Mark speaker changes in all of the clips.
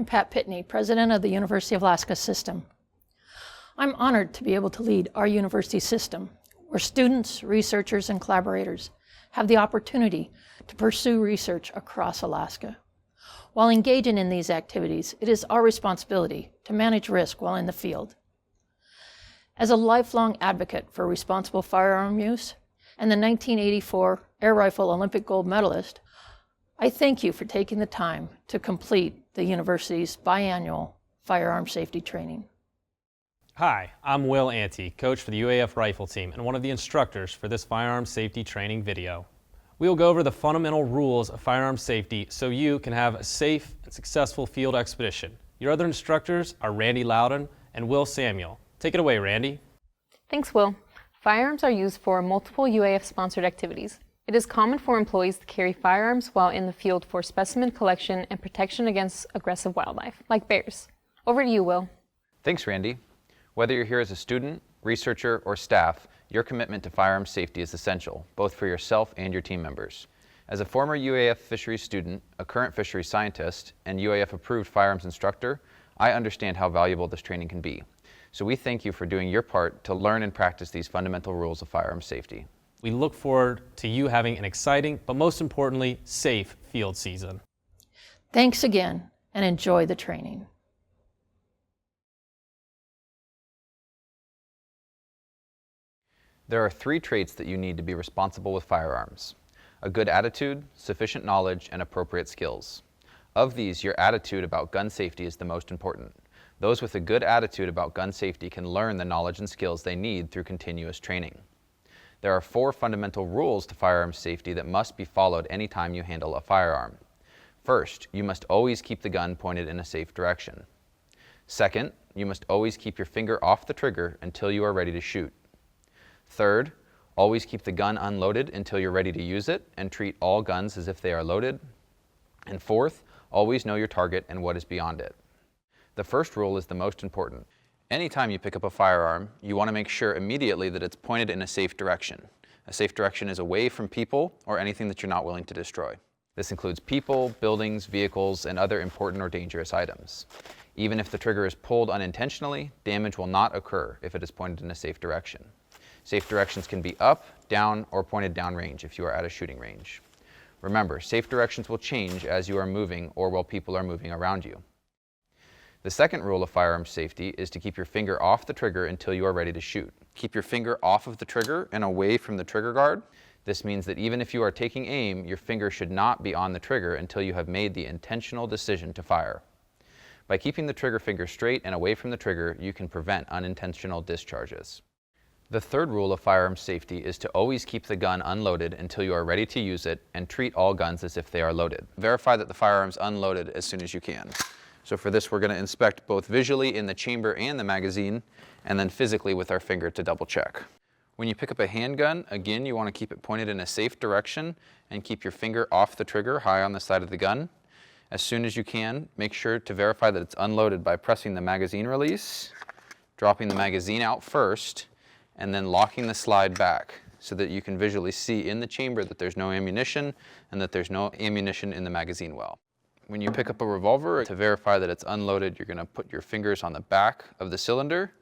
Speaker 1: Pat Pitney, President of the University of Alaska System. I'm honored to be able to lead our university system, where students, researchers, and collaborators have the opportunity to pursue research across Alaska. While engaging in these activities, it is our responsibility to manage risk while in the field. As a lifelong advocate for responsible firearm use and the 1984 air rifle Olympic gold medalist, I thank you for taking the time to complete the university's biannual firearm safety training.
Speaker 2: Hi, I'm Will Ante, coach for the UAF rifle team and one of the instructors for this firearm safety training video. We will go over the fundamental rules of firearm safety so you can have a safe and successful field expedition. Your other instructors are Randy Loudon and Will Samuel. Take it away, Randy.
Speaker 3: Thanks, Will. Firearms are used for multiple UAF-sponsored activities. It is common for employees to carry firearms while in the field for specimen collection and protection against aggressive wildlife, like bears. Over to you, Will.
Speaker 4: Thanks, Randy. Whether you're here as a student, researcher, or staff, your commitment to firearm safety is essential, both for yourself and your team members. As a former UAF fisheries student, a current fisheries scientist, and UAF-approved firearms instructor, I understand how valuable this training can be. So we thank you for doing your part to learn and practice these fundamental rules of firearm safety.
Speaker 2: We look forward to you having an exciting, but most importantly, safe field season.
Speaker 1: Thanks again, and enjoy the training.
Speaker 4: There are 3 traits that you need to be responsible with firearms: a good attitude, sufficient knowledge, and appropriate skills. Of these, your attitude about gun safety is the most important. Those with a good attitude about gun safety can learn the knowledge and skills they need through continuous training. There are 4 fundamental rules to firearm safety that must be followed anytime you handle a firearm. First, you must always keep the gun pointed in a safe direction. Second, you must always keep your finger off the trigger until you are ready to shoot. Third, always keep the gun unloaded until you're ready to use it and treat all guns as if they are loaded. And fourth, always know your target and what is beyond it. The first rule is the most important. Anytime you pick up a firearm, you want to make sure immediately that it's pointed in a safe direction. A safe direction is away from people or anything that you're not willing to destroy. This includes people, buildings, vehicles, and other important or dangerous items. Even if the trigger is pulled unintentionally, damage will not occur if it is pointed in a safe direction. Safe directions can be up, down, or pointed downrange if you are at a shooting range. Remember, safe directions will change as you are moving or while people are moving around you. The second rule of firearm safety is to keep your finger off the trigger until you are ready to shoot. Keep your finger off of the trigger and away from the trigger guard. This means that even if you are taking aim, your finger should not be on the trigger until you have made the intentional decision to fire. By keeping the trigger finger straight and away from the trigger, you can prevent unintentional discharges. The third rule of firearm safety is to always keep the gun unloaded until you are ready to use it and treat all guns as if they are loaded. Verify that the firearm's unloaded as soon as you can. So for this, we're going to inspect both visually in the chamber and the magazine, and then physically with our finger to double check. When you pick up a handgun, again, you want to keep it pointed in a safe direction and keep your finger off the trigger high on the side of the gun. As soon as you can, make sure to verify that it's unloaded by pressing the magazine release, dropping the magazine out first, and then locking the slide back so that you can visually see in the chamber that there's no ammunition and that there's no ammunition in the magazine well. When you pick up a revolver, to verify that it's unloaded, you're going to put your fingers on the back of the cylinder.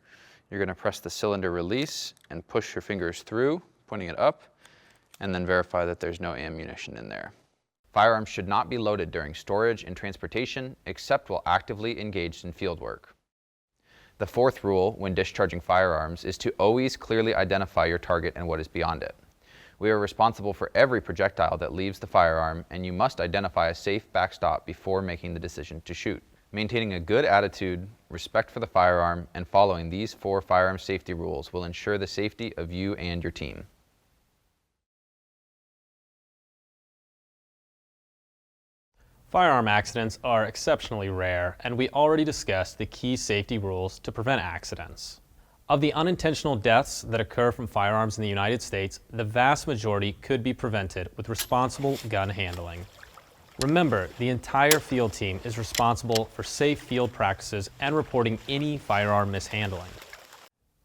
Speaker 4: You're going to press the cylinder release and push your fingers through, pointing it up, and then verify that there's no ammunition in there. Firearms should not be loaded during storage and transportation, except while actively engaged in field work. The fourth rule when discharging firearms is to always clearly identify your target and what is beyond it. We are responsible for every projectile that leaves the firearm, and you must identify a safe backstop before making the decision to shoot. Maintaining a good attitude, respect for the firearm, and following these 4 firearm safety rules will ensure the safety of you and your team.
Speaker 2: Firearm accidents are exceptionally rare, and we already discussed the key safety rules to prevent accidents. Of the unintentional deaths that occur from firearms in the United States, the vast majority could be prevented with responsible gun handling. Remember, the entire field team is responsible for safe field practices and reporting any firearm mishandling.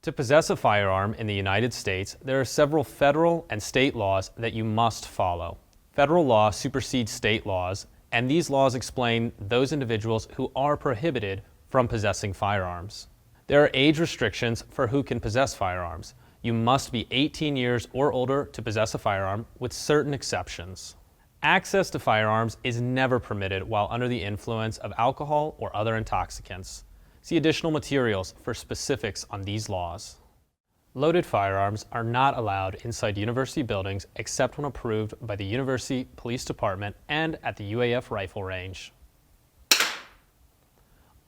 Speaker 2: To possess a firearm in the United States, there are several federal and state laws that you must follow. Federal law supersedes state laws, and these laws explain those individuals who are prohibited from possessing firearms. There are age restrictions for who can possess firearms. You must be 18 years or older to possess a firearm, with certain exceptions. Access to firearms is never permitted while under the influence of alcohol or other intoxicants. See additional materials for specifics on these laws. Loaded firearms are not allowed inside university buildings except when approved by the University Police Department and at the UAF rifle range.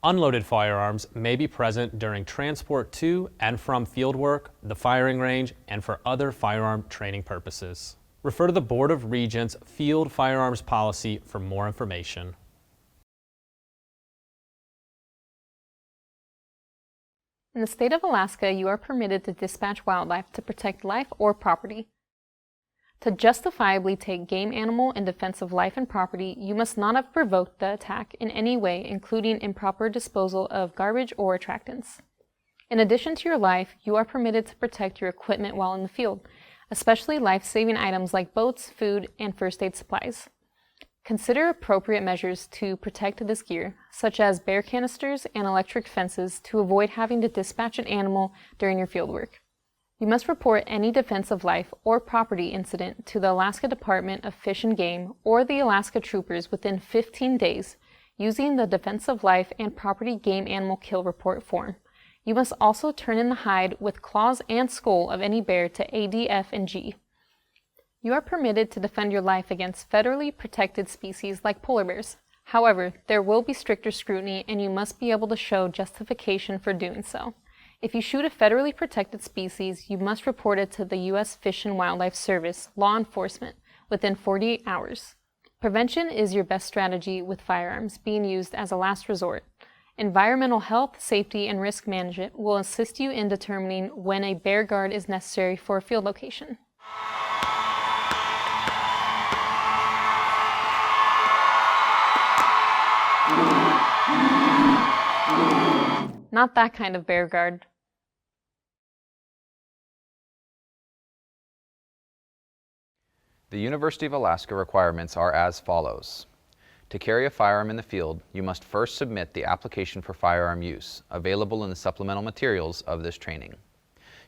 Speaker 2: Unloaded firearms may be present during transport to and from fieldwork, the firing range, and for other firearm training purposes. Refer to the Board of Regents Field Firearms Policy for more information.
Speaker 3: In the state of Alaska, you are permitted to dispatch wildlife to protect life or property. To justifiably take game animal in defense of life and property, you must not have provoked the attack in any way, including improper disposal of garbage or attractants. In addition to your life, you are permitted to protect your equipment while in the field, especially life-saving items like boats, food, and first aid supplies. Consider appropriate measures to protect this gear, such as bear canisters and electric fences, to avoid having to dispatch an animal during your fieldwork. You must report any defense of life or property incident to the Alaska Department of Fish and Game or the Alaska Troopers within 15 days using the Defense of Life and Property Game Animal Kill Report form. You must also turn in the hide with claws and skull of any bear to ADF and G. You are permitted to defend your life against federally protected species like polar bears. However, there will be stricter scrutiny and you must be able to show justification for doing so. If you shoot a federally protected species, you must report it to the U.S. Fish and Wildlife Service, law enforcement, within 48 hours. Prevention is your best strategy, with firearms being used as a last resort. Environmental health, safety, and risk management will assist you in determining when a bear guard is necessary for a field location. Not that kind of bear guard.
Speaker 4: The University of Alaska requirements are as follows. To carry a firearm in the field, you must first submit the application for firearm use, available in the supplemental materials of this training.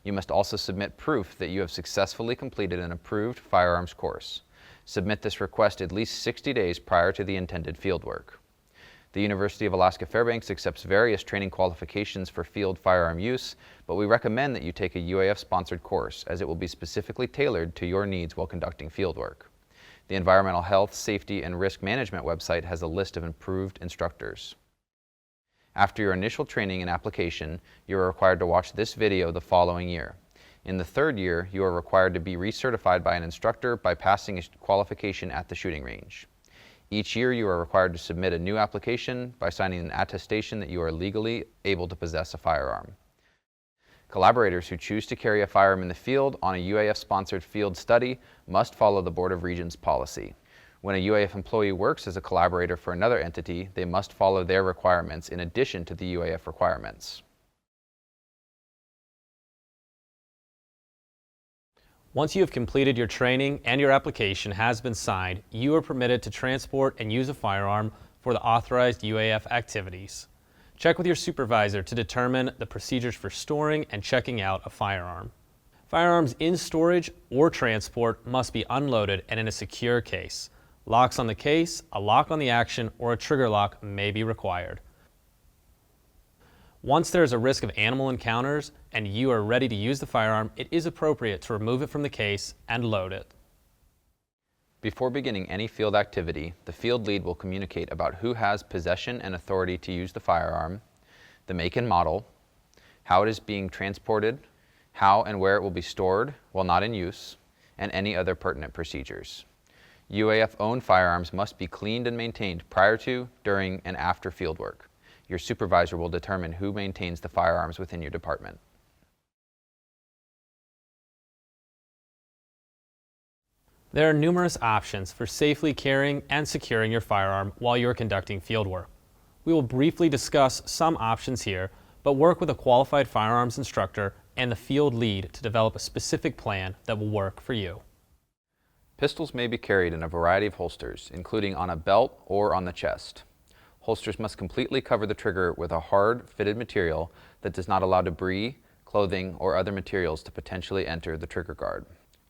Speaker 4: You must also submit proof that you have successfully completed an approved firearms course. Submit this request at least 60 days prior to the intended fieldwork. The University of Alaska Fairbanks accepts various training qualifications for field firearm use, but we recommend that you take a UAF-sponsored course, as it will be specifically tailored to your needs while conducting fieldwork. The Environmental Health, Safety, and Risk Management website has a list of approved instructors. After your initial training and application, you are required to watch this video the following year. In the third year, you are required to be recertified by an instructor by passing a qualification at the shooting range. Each year, you are required to submit a new application by signing an attestation that you are legally able to possess a firearm. Collaborators who choose to carry a firearm in the field on a UAF-sponsored field study must follow the Board of Regents policy. When a UAF employee works as a collaborator for another entity, they must follow their requirements in addition to the UAF requirements.
Speaker 2: Once you have completed your training and your application has been signed, you are permitted to transport and use a firearm for the authorized UAF activities. Check with your supervisor to determine the procedures for storing and checking out a firearm. Firearms in storage or transport must be unloaded and in a secure case. Locks on the case, a lock on the action, or a trigger lock may be required. Once there is a risk of animal encounters and you are ready to use the firearm, it is appropriate to remove it from the case and load it.
Speaker 4: Before beginning any field activity, the field lead will communicate about who has possession and authority to use the firearm, the make and model, how it is being transported, how and where it will be stored while not in use, and any other pertinent procedures. UAF-owned firearms must be cleaned and maintained prior to, during, and after fieldwork. Your supervisor will determine who maintains the firearms within your department.
Speaker 2: There are numerous options for safely carrying and securing your firearm while you are conducting fieldwork. We will briefly discuss some options here, but work with a qualified firearms instructor and the field lead to develop a specific plan that will work for you.
Speaker 4: Pistols may be carried in a variety of holsters, including on a belt or on the chest. Holsters must completely cover the trigger with a hard, fitted material that does not allow debris, clothing, or other materials to potentially enter the trigger guard.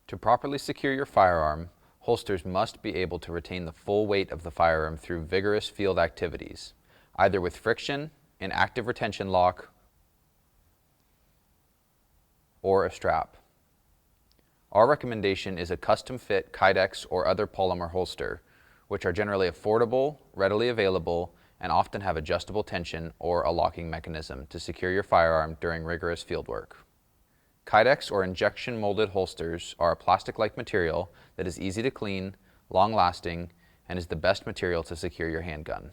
Speaker 4: To properly secure your firearm, holsters must be able to retain the full weight of the firearm through vigorous field activities, either with friction, an active retention lock, or a strap. Our recommendation is a custom-fit Kydex or other polymer holster, which are generally affordable, readily available, and often have adjustable tension or a locking mechanism to secure your firearm during rigorous field work. Kydex or injection molded holsters are a plastic-like material that is easy to clean, long-lasting, and is the best material to secure your handgun.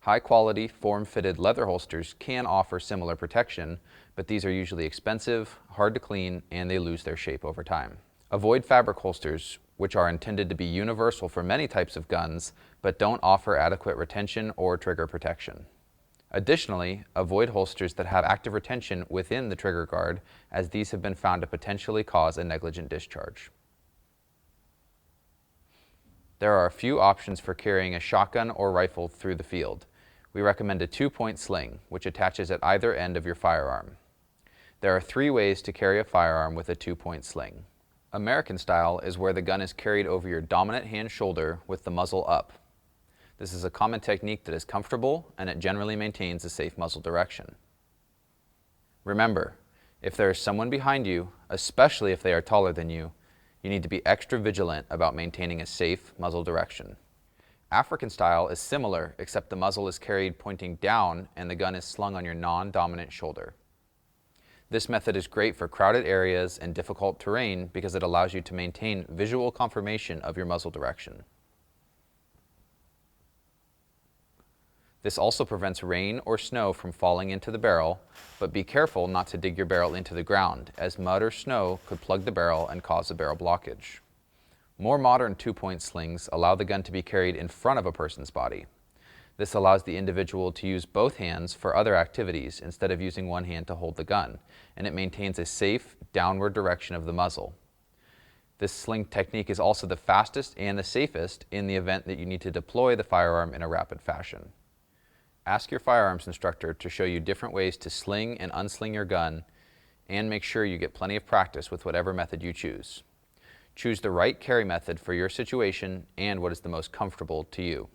Speaker 4: High-quality, form-fitted leather holsters can offer similar protection, but these are usually expensive, hard to clean, and they lose their shape over time. Avoid fabric holsters, which are intended to be universal for many types of guns, but don't offer adequate retention or trigger protection. Additionally, avoid holsters that have active retention within the trigger guard, as these have been found to potentially cause a negligent discharge. There are a few options for carrying a shotgun or rifle through the field. We recommend a 2-point sling, which attaches at either end of your firearm. There are 3 ways to carry a firearm with a 2-point sling. American style is where the gun is carried over your dominant hand shoulder with the muzzle up. This is a common technique that is comfortable and it generally maintains a safe muzzle direction. Remember, if there is someone behind you, especially if they are taller than you, you need to be extra vigilant about maintaining a safe muzzle direction. African style is similar, except the muzzle is carried pointing down and the gun is slung on your non-dominant shoulder. This method is great for crowded areas and difficult terrain because it allows you to maintain visual confirmation of your muzzle direction. This also prevents rain or snow from falling into the barrel, but be careful not to dig your barrel into the ground, as mud or snow could plug the barrel and cause a barrel blockage. More modern 2-point slings allow the gun to be carried in front of a person's body. This allows the individual to use both hands for other activities instead of using one hand to hold the gun, and it maintains a safe, downward direction of the muzzle. This sling technique is also the fastest and the safest in the event that you need to deploy the firearm in a rapid fashion. Ask your firearms instructor to show you different ways to sling and unsling your gun, and make sure you get plenty of practice with whatever method you choose. Choose the right carry method for your situation and what is the most comfortable to you.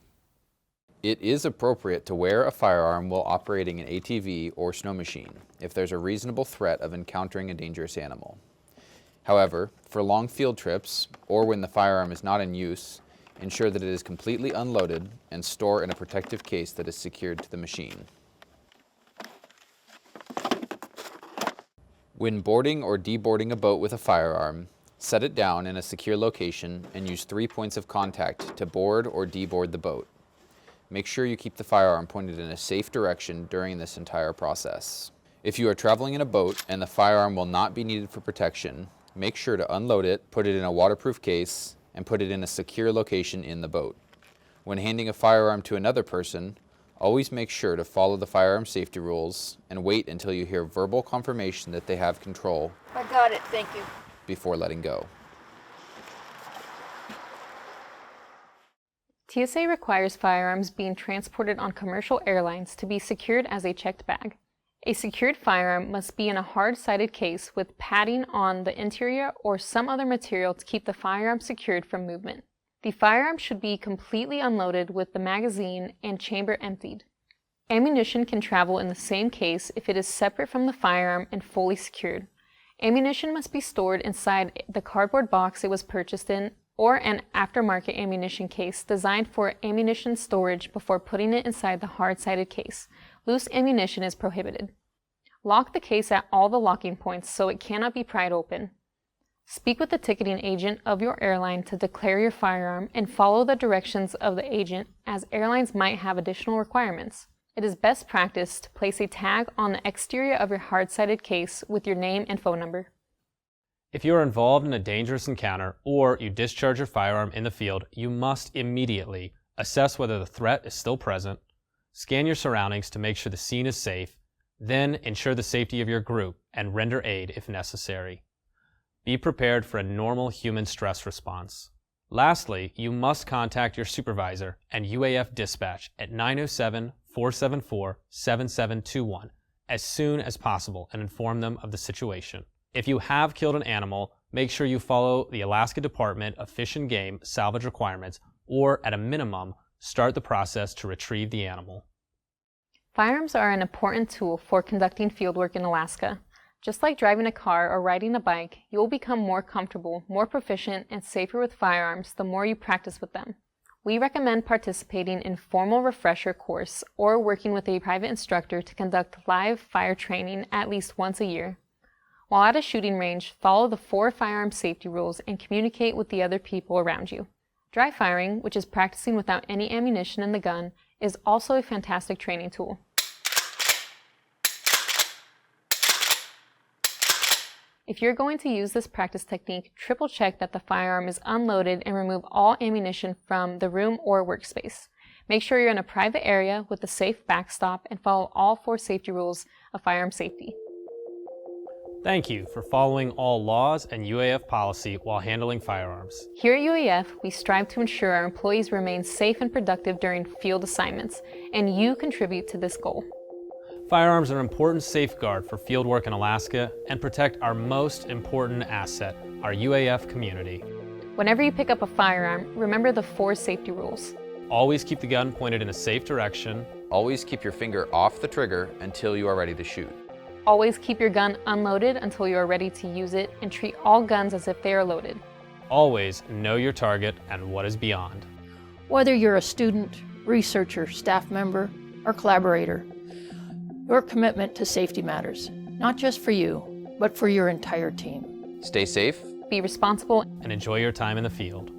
Speaker 4: It is appropriate to wear a firearm while operating an ATV or snow machine if there's a reasonable threat of encountering a dangerous animal. However, for long field trips or when the firearm is not in use, ensure that it is completely unloaded and store in a protective case that is secured to the machine. When boarding or deboarding a boat with a firearm, set it down in a secure location and use 3 points of contact to board or deboard the boat. Make sure you keep the firearm pointed in a safe direction during this entire process. If you are traveling in a boat and the firearm will not be needed for protection, make sure to unload it, put it in a waterproof case, and put it in a secure location in the boat. When handing a firearm to another person, always make sure to follow the firearm safety rules and wait until you hear verbal confirmation that they have control.
Speaker 5: I got it, thank you.
Speaker 4: Before letting go.
Speaker 3: TSA requires firearms being transported on commercial airlines to be secured as a checked bag. A secured firearm must be in a hard-sided case with padding on the interior or some other material to keep the firearm secured from movement. The firearm should be completely unloaded with the magazine and chamber emptied. Ammunition can travel in the same case if it is separate from the firearm and fully secured. Ammunition must be stored inside the cardboard box it was purchased in or an aftermarket ammunition case designed for ammunition storage before putting it inside the hard-sided case. Loose ammunition is prohibited. Lock the case at all the locking points so it cannot be pried open. Speak with the ticketing agent of your airline to declare your firearm and follow the directions of the agent, as airlines might have additional requirements. It is best practice to place a tag on the exterior of your hard-sided case with your name and phone number.
Speaker 2: If you are involved in a dangerous encounter or you discharge your firearm in the field, you must immediately assess whether the threat is still present, scan your surroundings to make sure the scene is safe, then ensure the safety of your group and render aid if necessary. Be prepared for a normal human stress response. Lastly, you must contact your supervisor and UAF dispatch at 907-474-7721 as soon as possible and inform them of the situation. If you have killed an animal, make sure you follow the Alaska Department of Fish and Game salvage requirements, or at a minimum, start the process to retrieve the animal.
Speaker 3: Firearms are an important tool for conducting fieldwork in Alaska. Just like driving a car or riding a bike, you will become more comfortable, more proficient, and safer with firearms the more you practice with them. We recommend participating in formal refresher course or working with a private instructor to conduct live fire training at least once a year. While at a shooting range, follow the 4 firearm safety rules and communicate with the other people around you. Dry firing, which is practicing without any ammunition in the gun, is also a fantastic training tool. If you're going to use this practice technique, triple check that the firearm is unloaded and remove all ammunition from the room or workspace. Make sure you're in a private area with a safe backstop and follow all 4 safety rules of firearm safety.
Speaker 2: Thank you for following all laws and UAF policy while handling firearms.
Speaker 3: Here at UAF, we strive to ensure our employees remain safe and productive during field assignments, and you contribute to this goal.
Speaker 2: Firearms are an important safeguard for fieldwork in Alaska and protect our most important asset, our UAF community.
Speaker 3: Whenever you pick up a firearm, remember the 4 safety rules.
Speaker 2: Always keep the gun pointed in a safe direction.
Speaker 4: Always keep your finger off the trigger until you are ready to shoot.
Speaker 3: Always keep your gun unloaded until you are ready to use it, and treat all guns as if they are loaded.
Speaker 2: Always know your target and what is beyond.
Speaker 1: Whether you're a student, researcher, staff member, or collaborator, your commitment to safety matters, not just for you, but for your entire team.
Speaker 4: Stay safe.
Speaker 3: Be responsible
Speaker 2: And enjoy your time in the field.